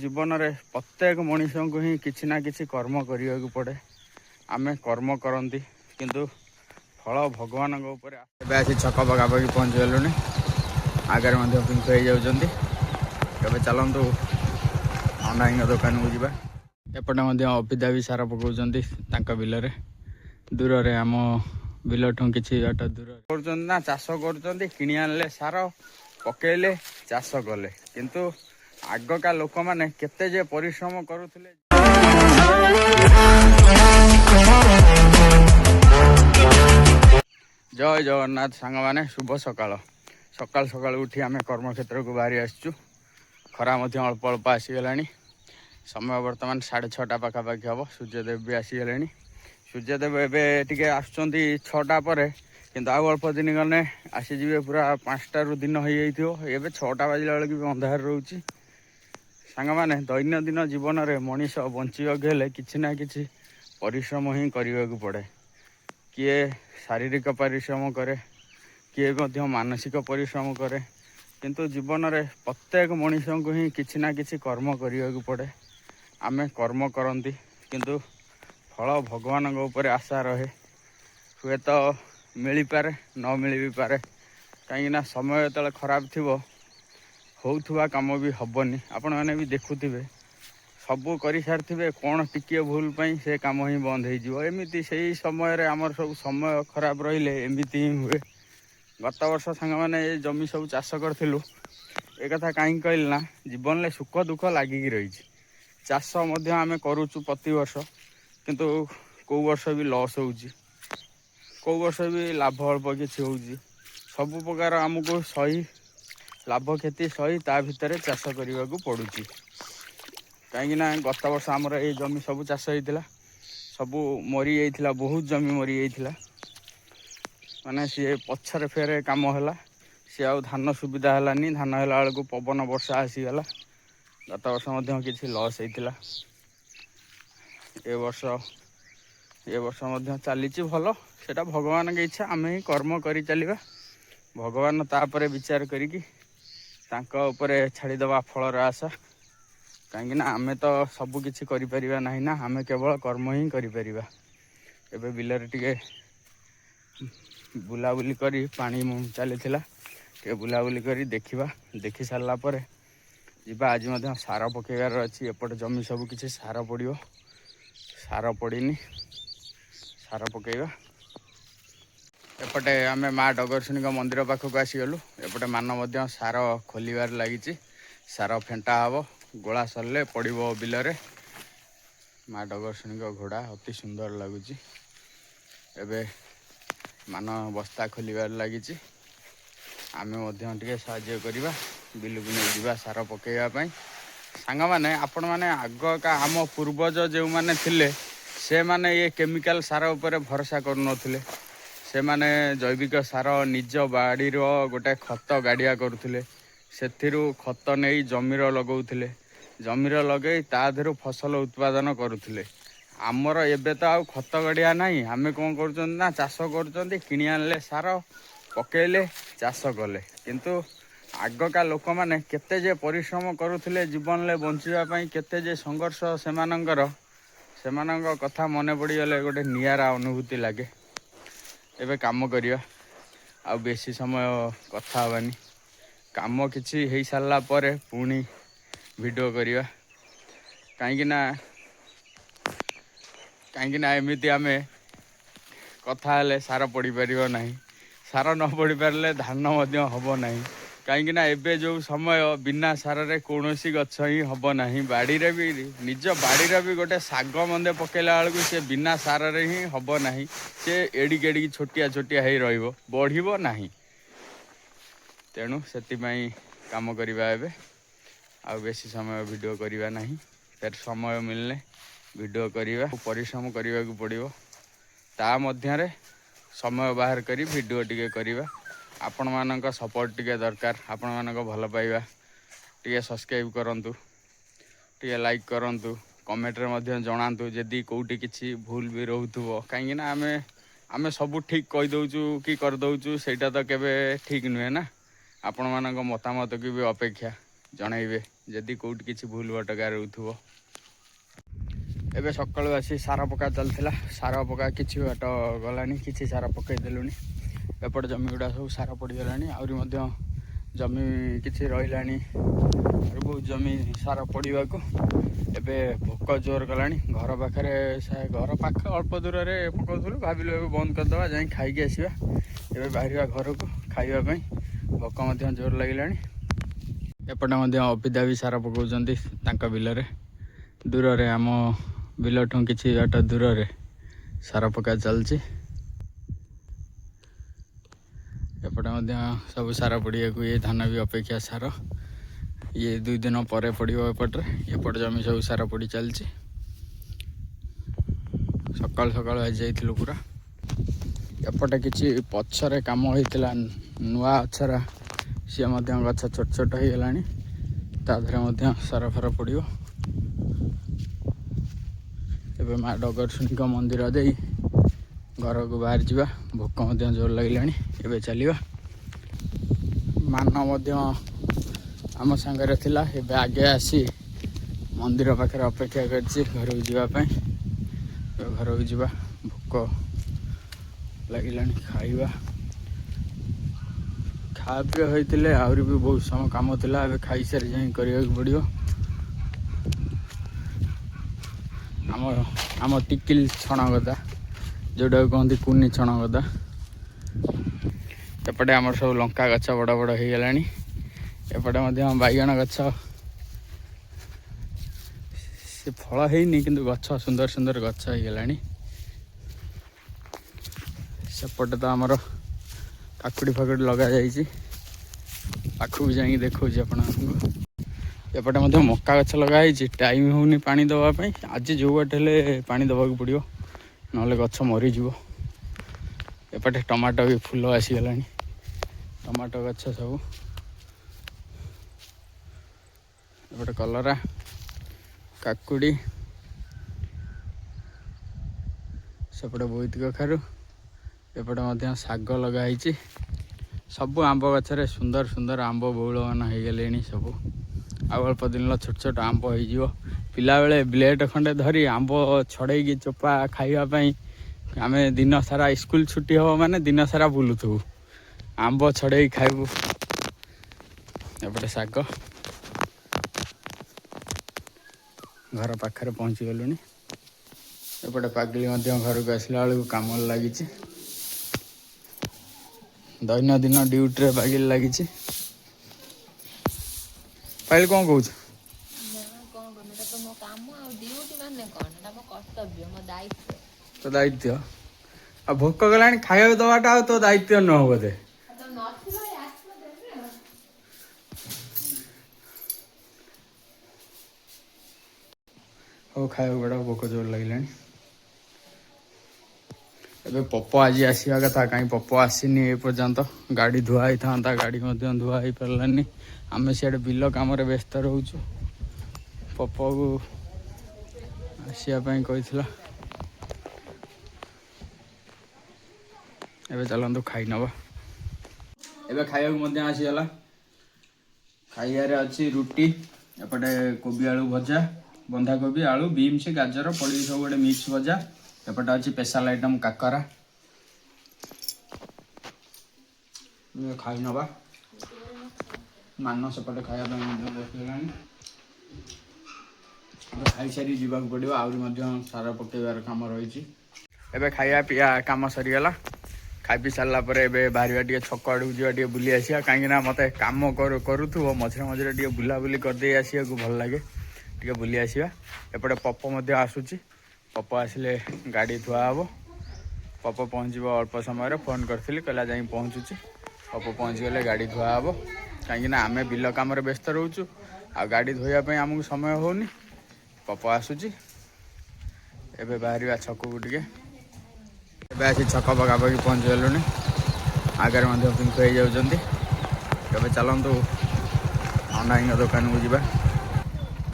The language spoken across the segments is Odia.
जीवन में प्रत्येक मनीष को ही किसी ना किसी कर्म करने को पड़े। आमे कर्म करती किंतु फल भगवान आसी छक पखापाखि पहुँची गलुनि। आगे पिंक हो जाती चलतु अंडा दुकान को जावा। एपटे अपिता भी सार पकाउंट बिल दूर रे आम बिल ठू कि बाट दूर कर चाष कर कि आनले सार पकेले चाष कले किंतु आगका लोक मैंने केते जे परिश्रम करुले। जय जगन्नाथ सांग माने शुभ सकाल सकाल सकाल उठी आम कर्मक्षेत्र को बाहरी आसचु। खरा अल्प अल्प आसीगला। समय बर्तमान 6:30 पाखापाखि हम। सूर्यदेव भी आसीगले। सूर्यदेव एवं आसुँच 6टा पर किंतु आउ अल्प दिन गले आसीजे पूरा 5टारू दिन हो जाइए। 6टा बाजिला बेलू भी अंधार रोचे। सांग माने दैनंदिन जीवन में मनीष बंचाक हेले किसी ना किसी परिश्रम ही करने को पड़े। किए शारीरिक परिश्रम करे, किए मानसिक परिश्रम करे, किंतु जीवन में प्रत्येक मनीष को ही किसी ना किसी कर्म करने को पड़े। आमे कर्म करती किंतु फल भगवान ऊपर आशा रहे। हुए तो मिल पारे न मिल भी पारे, कहीं समय जो खराब थी होउथुवा काम भी हबनी। आपण मैंने भी देखुथिबे सबू कर सारी कौन टिके भूल पाई से काम ही बंद हो एमती से समय रे आमर सब समय खराब रहिले एमती ही हुए। गत वर्ष सांग मैंने ये जमी सब चाष करूँ एक कथा कहीं कहल ना जीवन में सुख दुख लगिकी रही। चाष आम करुचु प्रति वर्ष किंतु कौ वर्ष भी लॉस होउची, कौ वर्ष भी लाभ अल्प किसी होउची। सब प्रकार आमको सही लाभ क्षति सही ता भितर चाष करने को पड़ुची। कहीं गत वर्ष आमर ये जमी सब चाष होता सबू मरी जाइथिला, बहुत जमी मरी जाइथिला। माने सी पछरे फेर काम है सी आ धान सुविधा है धान है बेलू पवन वर्षा आसीगला। गत वर्ष किसी लॉस होता। ए वर्ष चली भल सेटा भगवान की इच्छा। आम ही कर्म कर चलवा भगवान तापर विचार करिकी तांका उपरे छाड़ीदवा फलर आशा। कहीं आमे तो सबू किछि करि परिबा नाही ना, आमे केवल कर्म ही करि परिबा। एबे बिलरे टिके बुलाबुली करी पानी चली टे बुलाबुली करी देखिबा। देखि सारला परे जिबा। आज मध्य सार पकेबार अछि। एपटे जमी सब किछि सार पड़ियो, सार पड़ीनी सार पकेबा। एपटे आमे माँ डगरशुणी मंदिर पाखक आसीगलु। एपटे मान सार खोलिबार लगी सार फेंटा हम गोला सरले पड़ो बिलरे। माँ डगरशुणी घोड़ा अति सुंदर लगुच। एबे मान बस्ता खोलिबार लगी आमे टे साहाय्य करवा बिलुक नहीं जावा सार पकेवाई। सांग माने आपण माने आग का आम पूर्वज जो माने थिले से माने ये केमिकल सार उपर भरोसा करुनथिले। से माने जैविक सार निज बाड़ी गोटे खत गाड़िया करुले। सेथिरु खत नहीं जमीर लगौथिले, जमीर लगे ताधरू फसल उत्पादन करुले। आमर एबे तो आउ खत गाड़िया नहीं। आमे कौन कर चाष कर कि आनले सार पकेले चाष कले किंतु आगका लोक मैंने केते जे परिश्रम करुले जीवन में बंचापी केते जे संघर्ष सेमानंक कथा मन पड़गले गोटे नियारा अनुभूति लगे। एबे काम करिया आ बेसी समय कथा हबानी। काम किछि हो सारा पर पुणी वीडियो करिया। कहीं एमती आम कथा हेले सार पड़ पार ना। सार न पड़ पारे धान हम ना। कहीं एबे जो समय बिना सार रे कौनसी गछ ही हम ना। बाड़ी रे भी निज बाड़ी रे भी गोटे साग मंदे पकेला बेलू सी बिना सार रे ही हम ना। सी एडिक एडिक छोटिया छोटिया हो बढ़ ना। तेणु से काम करवा एबे आ बेसी समय वीडियो करवा ना। फिर समय मिलने वीडियो करवा परिश्रम करने को पड़ो। ता मध्य समय बाहर करी वीडियो टिके करवा। आपण मानक सपोर्ट टिके दरकार। आपण मानक भल पाइबा टिके सब्सक्राइब करंतु, टिके लाइक करंतु, कमेंट रे मध्य जणांतु जदि कोउटी किछि भूल भी रहउथबो। काहेकि ना आमे सब ठीक कहि दउचु कि कर दउचु सेटा तो केबे ठीक नुहे ना। आपण मानक मतामत की भी अपेक्षा ଜଣାଇବେ ଯଦି କେଉଁଠି କିଛି ଭୁଲ ଭଟକା ରହୁଥିବ। ଏବେ ସକାଳୁ ଆସି ସାର ପକା ଚାଲିଥିଲା। ସାର ପକା କିଛି ବାଟ ଗଲାଣି, କିଛି ସାର ପକାଇ ଦେଲୁଣି। ଏପଟେ ଜମି ଗୁଡ଼ା ସବୁ ସାର ପଡ଼ିଗଲାଣି। ଆହୁରି ମଧ୍ୟ ଜମି କିଛି ରହିଲାଣି, ବହୁତ ଜମି ସାର ପଡ଼ିବାକୁ। ଏବେ ଭୋକ ଜୋର କଲାଣି। ଘର ପାଖ ଅଳ୍ପ ଦୂରରେ ପକାଉଥିଲୁ, ଭାବିଲୁ ଏବେ ବନ୍ଦ କରିଦେବା, ଯାଇ ଖାଇକି ଆସିବା। ଏବେ ବାହାରିବା ଘରକୁ ଖାଇବା ପାଇଁ। ଭୋକ ମଧ୍ୟ ଜୋର ଲାଗିଲାଣି। ଏପଟେ ମଧ୍ୟ ଅବିଦା ବି ସାର ପକାଉଛନ୍ତି ତାଙ୍କ ବିଲରେ। ଦୂରରେ ଆମ ବିଲଠୁ କିଛି ବାଟ ଦୂରରେ ସାର ପକା ଚାଲିଛି। ଏପଟେ ମଧ୍ୟ ସବୁ ସାର ପଡ଼ିବାକୁ, ଇଏ ଧାନ ବି ଅପେକ୍ଷା ସାର ଇଏ 2 ଦିନ ପରେ ପଡ଼ିବ। ଏପଟେ ଜମି ସବୁ ସାର ପଡ଼ି ଚାଲିଛି। ସକାଳୁ ସକାଳୁ ଆଜି ଯାଇଥିଲୁ ପୁରା। ଏପଟେ କିଛି ପଛରେ କାମ ହେଇଥିଲା, ନୂଆ ଅଛରା, ସିଏ ମଧ୍ୟ ଗଛ ଛୋଟ ଛୋଟ ହେଇଗଲାଣି। ତା ଦେହରେ ମଧ୍ୟ ସାର ଫାର ପଡ଼ିବ। ଏବେ ମା ଡଗରଶୁଣୀଙ୍କ ମନ୍ଦିର ଦେଇ ଘରକୁ ବାହାରି ଯିବା। ଭୋକ ମଧ୍ୟ ଜୋର ଲାଗିଲାଣି। ଏବେ ଚାଲିବା। ମାନ ମଧ୍ୟ ଆମ ସାଙ୍ଗରେ ଥିଲା, ଏବେ ଆଗେ ଆସି ମନ୍ଦିର ପାଖରେ ଅପେକ୍ଷା କରିଛି ଘରକୁ ଯିବା ପାଇଁ। ଘରକୁ ଯିବା, ଭୋକ ଲାଗିଲାଣି। ଖାଇବା ପିଇବା ହୋଇଥିଲେ ଆହୁରି ବି ବହୁତ ସମୟ କାମ ଥିଲା। ଏବେ ଖାଇସାରି ଯାଇ କରିବାକୁ ପଡ଼ିବ। ଆମ ଟିକିଲ ଛଣ ଗଦା, ଯେଉଁଟାକୁ କହନ୍ତି କୁନି ଛଣ ଗଦା। ଏପଟେ ଆମର ସବୁ ଲଙ୍କା ଗଛ ବଡ଼ ବଡ଼ ହେଇଗଲାଣି। ଏପଟେ ମଧ୍ୟ ବାଇଗଣ ଗଛ, ସେ ଫଳ ହେଇନି କିନ୍ତୁ ଗଛ ସୁନ୍ଦର ସୁନ୍ଦର ଗଛ ହେଇଗଲାଣି। ସେପଟେ ତ ଆମର କାକୁଡ଼ି ଫାକୁଡ଼ି ଲଗାଯାଇଛି, ପାଖକୁ ଯାଇକି ଦେଖାଉଛି ଆପଣମାନଙ୍କୁ। ଏପଟେ ମଧ୍ୟ ମକା ଗଛ ଲଗା ହେଇଛି। ଟାଇମ୍ ହେଉନି ପାଣି ଦେବା ପାଇଁ। ଆଜି ଯେଉଁ ବାଟ ହେଲେ ପାଣି ଦେବାକୁ ପଡ଼ିବ, ନହେଲେ ଗଛ ମରିଯିବ। ଏପଟେ ଟମାଟୋ ବି ଫୁଲ ଆସିଗଲାଣି, ଟମାଟୋ ଗଛ ସବୁ। ଏପଟେ କଲରା, କାକୁଡ଼ି, ସେପଟେ ବୋଇତ କଖାରୁ, ଏପଟେ ମଧ୍ୟ ଶାଗ ଲଗା ହେଇଛି। ସବୁ ଆମ୍ବ ଗଛରେ ସୁନ୍ଦର ସୁନ୍ଦର ଆମ୍ବ ବଉଳମାନ ହେଇଗଲେଣି ସବୁ। ଆଉ ଅଳ୍ପ ଦିନ ଛୋଟ ଛୋଟ ଆମ୍ବ ହେଇଯିବ। ପିଲାବେଳେ ବ୍ଲେଡ଼ ଖଣ୍ଡେ ଧରି ଆମ୍ବ ଛଡ଼େଇକି ଚୋପା ଖାଇବା ପାଇଁ ଆମେ ଦିନ ସାରା, ସ୍କୁଲ ଛୁଟି ହେବ ମାନେ ଦିନ ସାରା ବୁଲୁଥିବୁ, ଆମ୍ବ ଛଡ଼େଇକି ଖାଇବୁ। ଏପଟେ ଶାଗ। ଘର ପାଖରେ ପହଞ୍ଚି ଗଲୁଣି। ଏପଟେ ପାଗଳି ମଧ୍ୟ ଘରକୁ ଆସିଲା ବେଳକୁ କାମରେ ଲାଗିଛି। ଦୈନନ୍ଦିନ ଡ୍ୟୁଟିରେ ପାଗଳି ଲାଗିଛି। ପାୟଲ କ'ଣ କହୁଛୁ? ତ ମୋ କାମ ଆଉ ଡ୍ୟୁଟି ମାନେ କ'ଣ? ଏଟା ମୋ କର୍ତ୍ତବ୍ୟ, ମୋ ଦାୟିତ୍ୱ। ତୋ ଦାୟିତ୍ୱ? ଆଉ ଭୋକ କଲାଣି, ଖାଇବାକୁ ଦେବାଟା ଆଉ ତୋ ଦାୟିତ୍ୱ ନୁହଁ ବୋଧେ? ହଉ ଖାଇବାକୁ ବେଡ଼, ଭୋକ ଜୋର ଲାଗିଲାଣି। ଏବେ ପପ ଆଜି ଆସିବା କଥା, କାହିଁ ପପ ଆସିନି ଏ ପର୍ଯ୍ୟନ୍ତ। ଗାଡ଼ି ଧୁଆ ହେଇଥାନ୍ତା, ଗାଡ଼ି ମଧ୍ୟ ଧୁଆ ହେଇପାରିଲାନି। ଆମେ ସିଆଡ଼େ ବିଲ କାମରେ ବ୍ୟସ୍ତ ରହୁଛୁ। ପପକୁ ଆସିବା ପାଇଁ କହିଥିଲା। ଏବେ ଚାଲନ୍ତୁ ଖାଇ ନେବା। ଏବେ ଖାଇବାକୁ ମଧ୍ୟ ଆସିଗଲା। ଖାଇବାରେ ଅଛି ରୁଟି, ଏପଟେ କୋବି ଆଳୁ ଭଜା, ବନ୍ଧାକୋବି, ଆଳୁ, ବିନ୍ସ, ଗାଜର ପଡ଼ିକି ସବୁ ଗୋଟେ ମିକ୍ସ ଭଜା। ଏପଟେ ଅଛି ସ୍ପେଶାଲ୍ ଆଇଟମ୍ କାକରା। ଖାଇ ନେବା। ମାନ ସେପଟେ ଖାଇବା ପାଇଁ ମଧ୍ୟ ବସିଗଲାଣି। ଏବେ ଖାଇସାରି ଯିବାକୁ ପଡ଼ିବ, ଆହୁରି ମଧ୍ୟ ସାର ପକାଇବାର କାମ ରହିଛି। ଏବେ ଖାଇବା ପିଇବା କାମ ସରିଗଲା। ଖାଇ ପିଇ ସାରିଲା ପରେ ଏବେ ବାହାରିବା, ଟିକେ ଛକ ଆଡ଼କୁ ଯିବା, ଟିକେ ବୁଲି ଆସିବା। କାହିଁକିନା ମୋତେ କାମ କରୁଥିବ, ମଝିରେ ମଝିରେ ଟିକେ ବୁଲାବୁଲି କରିଦେଇ ଆସିବାକୁ ଭଲ ଲାଗେ। ଟିକେ ବୁଲି ଆସିବା। ଏପଟେ ପପ ମଧ୍ୟ ଆସୁଛି। ପପ ଆସିଲେ ଗାଡ଼ି ଧୁଆ ହେବ। ପପ ପହଞ୍ଚିବ ଅଳ୍ପ ସମୟରେ। ଫୋନ୍ କରିଥିଲି, କହିଲା ଯାଇ ପହଞ୍ଚୁଛି। ପପ ପହଞ୍ଚିଗଲେ ଗାଡ଼ି ଧୁଆ ହେବ। କାହିଁକିନା ଆମେ ବିଲ କାମରେ ବ୍ୟସ୍ତ ରହୁଛୁ, ଆଉ ଗାଡ଼ି ଧୋଇବା ପାଇଁ ଆମକୁ ସମୟ ହେଉନି। ପପ ଆସୁଛି। ଏବେ ବାହାରିବା ଛକକୁ ଟିକେ। ଏବେ ଆସି ଛକ ପାଖାପାଖି ପହଞ୍ଚିଗଲୁଣି। ଆଗରେ ମଧ୍ୟ ପିଙ୍କୁ ହେଇଯାଉଛନ୍ତି। ଏବେ ଚାଲନ୍ତୁ ଅଣ୍ଡାଇଙ୍କ ଦୋକାନକୁ ଯିବା।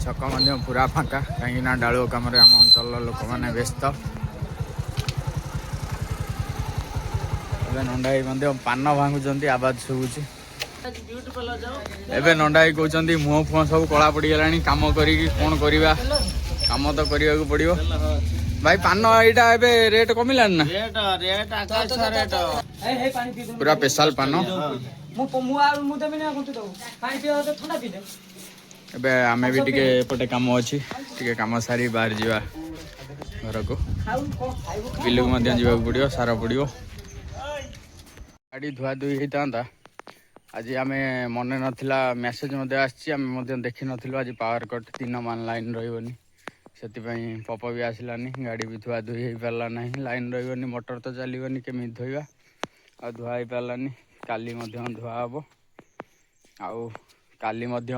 ଛକ ମଧ୍ୟ ପୁରା ଫାଙ୍କା, କାହିଁକିନା ଡାଳୁଅ କାମରେ ଆମ ଅଞ୍ଚଳର ଲୋକମାନେ ବ୍ୟସ୍ତ। ଏବେ ନଣ୍ଡା ଭାଇ ମଧ୍ୟ ପାନ ଭାଙ୍ଗୁଛନ୍ତି, ଆବାଜ ଶୁଭୁଛି। ଏବେ ନଣ୍ଡା ଭାଇ କହୁଛନ୍ତି ମୁହଁ ଫୁହଁ ସବୁ କଳା ପଡ଼ିଗଲାଣି କାମ କରିକି କ'ଣ କରିବା କାମ ତ କରିବାକୁ ପଡ଼ିବ ଭାଇ ପାନ ଏଇଟା ଏବେ ରେଟ୍ କମିଲାଣି ନା ପୁରା ସ୍ପେଶାଲ ପାନ ଏବେ ଆମେ ବି ଟିକେ ଏପଟେ କାମ ଅଛି ଟିକେ କାମ ସାରି ବାହାରି ଯିବା ଘରକୁ ବିଲକୁ ମଧ୍ୟ ଯିବାକୁ ପଡ଼ିବ ସାର ପଡ଼ିବ ଗାଡ଼ି ଧୁଆ ଧୁଇ ହେଇଥାନ୍ତା ଆଜି ଆମେ ମନେ ନଥିଲା ମେସେଜ ମଧ୍ୟ ଆସିଛି ଆମେ ମଧ୍ୟ ଦେଖିନଥିଲୁ ଆଜି ପାୱାର କଟ୍ ଦିନମାନ ଲାଇନ୍ ରହିବନି ସେଥିପାଇଁ ପପ ବି ଆସିଲାନି ଗାଡ଼ି ବି ଧୁଆ ଧୁଇ ହେଇପାରିଲା ନାହିଁ ଲାଇନ୍ ରହିବନି ମୋଟର ତ ଚାଲିବନି କେମିତି ଧୋଇବା ଆଉ ଧୁଆ ହେଇପାରିଲାନି କାଲି ମଧ୍ୟ ଧୁଆ ହେବ ଆଉ କାଲି ମଧ୍ୟ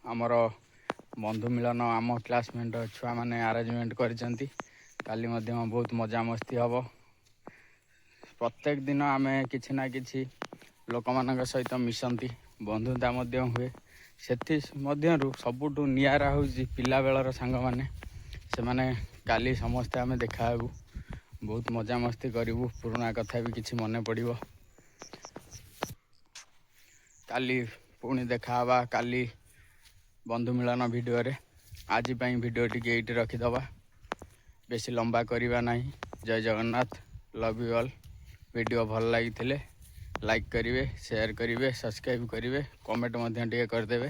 ଆମର ବନ୍ଧୁ ମିଳନ ଆମ କ୍ଲାସମେଟ୍ ଛୁଆମାନେ ଆରେଞ୍ଜମେଣ୍ଟ କରିଛନ୍ତି କାଲି ମଧ୍ୟ ବହୁତ ମଜାମସ୍ତି ହେବ ପ୍ରତ୍ୟେକ ଦିନ ଆମେ କିଛି ନା କିଛି ଲୋକମାନଙ୍କ ସହିତ ମିଶନ୍ତି ବନ୍ଧୁତା ମଧ୍ୟ ହୁଏ ସେଥିମଧ୍ୟରୁ ସବୁଠୁ ନିଆରା ହେଉଛି ପିଲାବେଳର ସାଙ୍ଗମାନେ ସେମାନେ କାଲି ସମସ୍ତେ ଆମେ ଦେଖାହେବୁ ବହୁତ ମଜାମସ୍ତି କରିବୁ ପୁରୁଣା କଥା ବି କିଛି ମନେ ପଡ଼ିବ କାଲି ପୁଣି ଦେଖାହେବା କାଲି ବନ୍ଧୁ ମିଳନ ଭିଡ଼ିଓରେ ଆଜି ପାଇଁ ଭିଡ଼ିଓ ଟିକେ ଏଇଠି ରଖିଦେବା ବେଶୀ ଲମ୍ବା କରିବା ନାହିଁ ଜୟ Jagannath love you all video ଭଲ ଲାଗିଥିଲେ ଲାଇକ୍ କରିବେ ସେୟାର କରିବେ ସବସ୍କ୍ରାଇବ୍ କରିବେ କମେଣ୍ଟ ମଧ୍ୟ ଟିକେ କରିଦେବେ